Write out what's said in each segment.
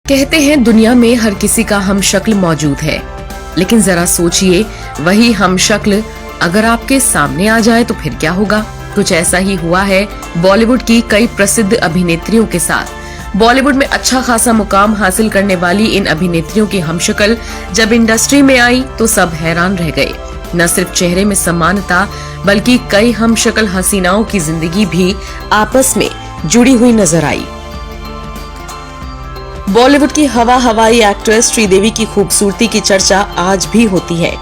कहते हैं दुनिया में हर किसी का हम शक्ल मौजूद है, लेकिन जरा सोचिए वही हम शक्ल अगर आपके सामने आ जाए तो फिर क्या होगा। कुछ ऐसा ही हुआ है बॉलीवुड की कई प्रसिद्ध अभिनेत्रियों के साथ। बॉलीवुड में अच्छा खासा मुकाम हासिल करने वाली इन अभिनेत्रियों की हमशक्ल जब इंडस्ट्री में आई तो सब हैरान रह गए। न सिर्फ चेहरे में समानता बल्कि कई हमशक्ल हसीनाओं की जिंदगी भी आपस में जुड़ी हुई नजर आई। बॉलीवुड की हवाई एक्ट्रेस श्रीदेवी की खूबसूरती की चर्चा आज भी होती है।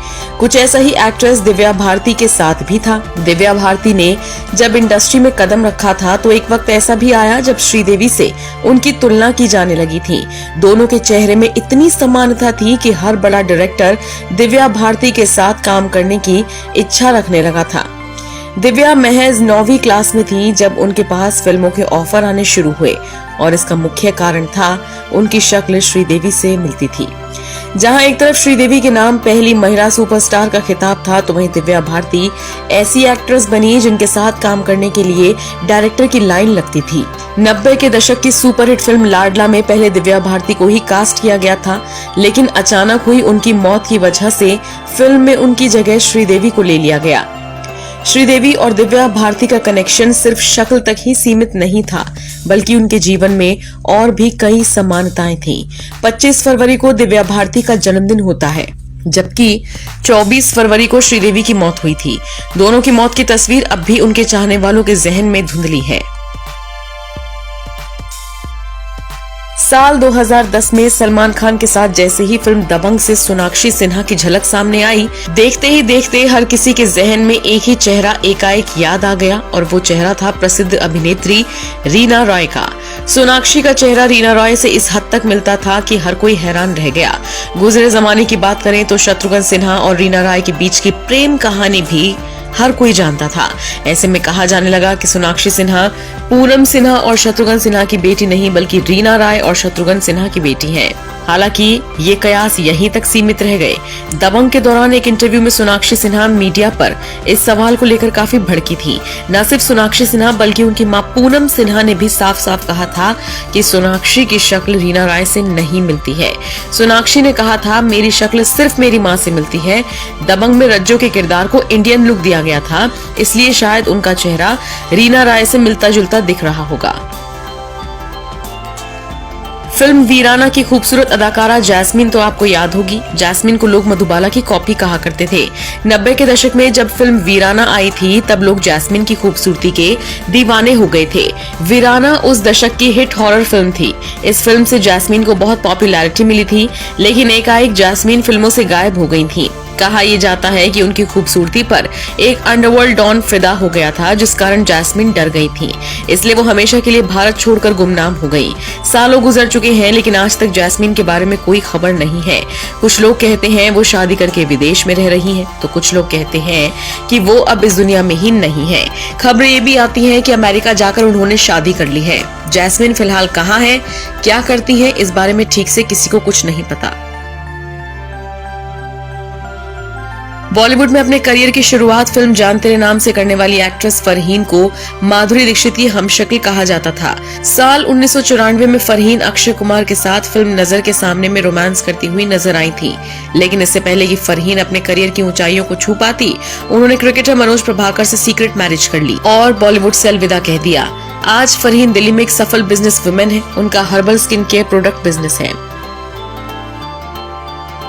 कुछ ऐसा ही एक्ट्रेस दिव्या भारती के साथ भी था। दिव्या भारती ने जब इंडस्ट्री में कदम रखा था तो एक वक्त ऐसा भी आया जब श्रीदेवी से उनकी तुलना की जाने लगी थी। दोनों के चेहरे में इतनी समानता थी कि हर बड़ा डायरेक्टर दिव्या भारती के साथ काम करने की इच्छा रखने लगा था। दिव्या महज 9वीं क्लास में थी जब उनके पास फिल्मों के ऑफर आने शुरू हुए और इसका मुख्य कारण था उनकी शक्ल श्रीदेवी से मिलती थी। जहां एक तरफ श्रीदेवी के नाम पहली महिला सुपरस्टार का खिताब था तो वहीं दिव्या भारती ऐसी एक्ट्रेस बनी जिनके साथ काम करने के लिए डायरेक्टर की लाइन लगती थी। 90 के दशक की सुपरहिट फिल्म लाडला में पहले दिव्या भारती को ही कास्ट किया गया था, लेकिन अचानक हुई उनकी मौत की वजह से फिल्म में उनकी जगह श्रीदेवी को ले लिया गया। श्रीदेवी और दिव्या भारती का कनेक्शन सिर्फ शक्ल तक ही सीमित नहीं था, बल्कि उनके जीवन में और भी कई समानताएं थीं। 25 फरवरी को दिव्या भारती का जन्मदिन होता है, जबकि 24 फरवरी को श्रीदेवी की मौत हुई थी। दोनों की मौत की तस्वीर अब भी उनके चाहने वालों के जहन में धुंधली है। साल 2010 में सलमान खान के साथ जैसे ही फिल्म दबंग से सोनाक्षी सिन्हा की झलक सामने आई, देखते ही देखते हर किसी के जहन में एक ही चेहरा एकाएक याद आ गया और वो चेहरा था प्रसिद्ध अभिनेत्री रीना रॉय का। सोनाक्षी का चेहरा रीना रॉय से इस हद तक मिलता था कि हर कोई हैरान रह गया। गुजरे जमाने की बात करें तो शत्रुघ्न सिन्हा और रीना रॉय के बीच की प्रेम कहानी भी हर कोई जानता था। ऐसे में कहा जाने लगा कि सोनाक्षी सिन्हा पूनम सिन्हा और शत्रुघ्न सिन्हा की बेटी नहीं बल्कि रीना रॉय और शत्रुघ्न सिन्हा की बेटी हैं। हालांकि ये कयास यहीं तक सीमित रह गए। दबंग के दौरान एक इंटरव्यू में सोनाक्षी सिन्हा मीडिया पर इस सवाल को लेकर काफी भड़की थी। न सिर्फ सोनाक्षी सिन्हा बल्कि उनकी मां पूनम सिन्हा ने भी साफ साफ कहा था कि सोनाक्षी की शक्ल रीना रॉय से नहीं मिलती है। सोनाक्षी ने कहा था, मेरी शक्ल सिर्फ मेरी मां से मिलती है। दबंग में रज्जो के किरदार को इंडियन लुक दिया गया था, इसलिए शायद उनका चेहरा रीना रॉय से मिलता जुलता दिख रहा होगा। फिल्म वीराना की खूबसूरत अदाकारा जैस्मीन तो आपको याद होगी। जैस्मीन को लोग मधुबाला की कॉपी कहा करते थे। 90 के दशक में जब फिल्म वीराना आई थी तब लोग जैस्मीन की खूबसूरती के दीवाने हो गए थे। वीराना उस दशक की हिट हॉरर फिल्म थी। इस फिल्म से जैस्मीन को बहुत पॉपुलैरिटी मिली थी, लेकिन एकाएक जैस्मीन फिल्मों से गायब हो गई थी। कहा यह जाता है कि उनकी खूबसूरती पर एक अंडरवर्ल्ड डॉन फिदा हो गया था, जिस कारण जैस्मीन डर गई थी। इसलिए वो हमेशा के लिए भारत छोड़कर गुमनाम हो गई। सालों गुजर चुके हैं लेकिन आज तक जैस्मीन के बारे में कोई खबर नहीं है। कुछ लोग कहते हैं वो शादी करके विदेश में रह रही हैं, तो कुछ लोग कहते हैं कि वो अब इस दुनिया में ही नहीं है। खबरें ये भी आती हैं कि अमेरिका जाकर उन्होंने शादी कर ली है। जैस्मीन फिलहाल कहाँ है, क्या करती है, इस बारे में ठीक से किसी को कुछ नहीं पता। बॉलीवुड में अपने करियर की शुरुआत फिल्म जान तेरे नाम से करने वाली एक्ट्रेस फरहीन को माधुरी दीक्षित की हमशक्ल कहा जाता था। साल 1994 में फरहीन अक्षय कुमार के साथ फिल्म नजर के सामने में रोमांस करती हुई नजर आई थी, लेकिन इससे पहले कि फरहीन अपने करियर की ऊंचाइयों को छू पाती, उन्होंने क्रिकेटर मनोज प्रभाकर से सीक्रेट मैरिज कर ली और बॉलीवुड से अलविदा कह दिया। आज फरहीन दिल्ली में एक सफल बिजनेस वुमेन है। उनका herbal skin care product business है।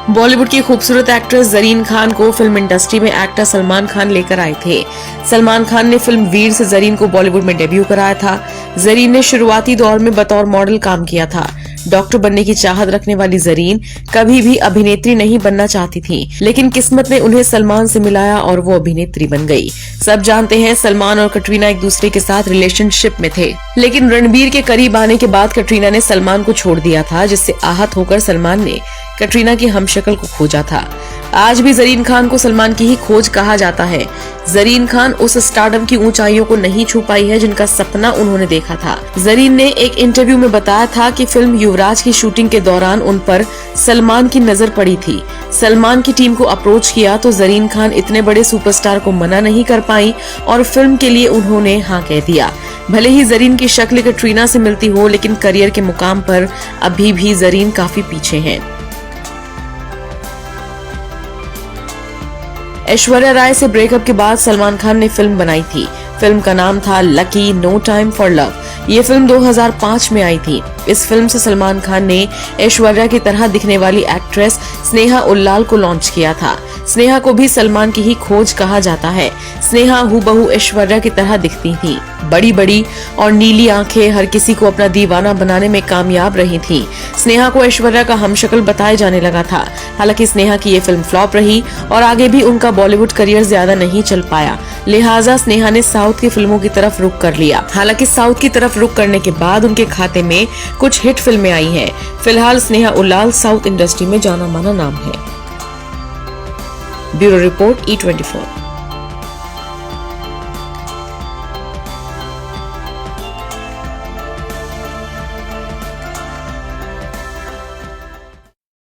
बॉलीवुड की खूबसूरत एक्ट्रेस जरीन खान को फिल्म इंडस्ट्री में एक्टर सलमान खान लेकर आए थे। सलमान खान ने फिल्म वीर से जरीन को बॉलीवुड में डेब्यू कराया था। जरीन ने शुरुआती दौर में बतौर मॉडल काम किया था। डॉक्टर बनने की चाहत रखने वाली जरीन कभी भी अभिनेत्री नहीं बनना चाहती थी, लेकिन किस्मत ने उन्हें सलमान से मिलाया और वो अभिनेत्री बन गई। सब जानते हैं सलमान और कटरीना एक दूसरे के साथ रिलेशनशिप में थे, लेकिन रणबीर के करीब आने के बाद कटरीना ने सलमान को छोड़ दिया था, जिससे आहत होकर सलमान ने कटरीना की हमशक्ल को खोजा था। आज भी जरीन खान को सलमान की ही खोज कहा जाता है। जरीन खान उस स्टारडम की ऊंचाइयों को नहीं छू पाई है जिनका सपना उन्होंने देखा था। जरीन ने एक इंटरव्यू में बताया था कि फिल्म युवराज की शूटिंग के दौरान उन पर सलमान की नजर पड़ी थी। सलमान की टीम को अप्रोच किया तो जरीन खान इतने बड़े सुपरस्टार को मना नहीं कर पाई और फिल्म के लिए उन्होंने हाँ कह दिया। भले ही जरीन की शक्ल कैटरीना से मिलती हो, लेकिन करियर के मुकाम पर अभी भी जरीन काफी पीछे हैं। ऐश्वर्या राय से ब्रेकअप के बाद सलमान खान ने फिल्म बनाई थी। फिल्म का नाम था lucky no time for love. ये फिल्म 2005 में आई थी। इस फिल्म से सलमान खान ने ऐश्वर्या की तरह दिखने वाली एक्ट्रेस स्नेहा उल्लाल को लॉन्च किया था। स्नेहा को भी सलमान की ही खोज कहा जाता है। स्नेहा हूबहू ऐश्वर्या की तरह दिखती थी। बड़ी बड़ी और नीली आंखें हर किसी को अपना दीवाना बनाने में कामयाब रही थीं। स्नेहा को ऐश्वर्या का हमशक्ल बताया जाने लगा था। हालांकि स्नेहा की ये फिल्म फ्लॉप रही और आगे भी उनका बॉलीवुड करियर ज्यादा नहीं चल पाया। लिहाजा स्नेहा ने साउथ की फिल्मों की तरफ रुख कर लिया। हालांकि साउथ की तरफ रुख करने के बाद उनके खाते में कुछ हिट फिल्में आई हैं। फिलहाल स्नेहा उल्लाल साउथ इंडस्ट्री में जाना माना नाम है। Bureau report E24।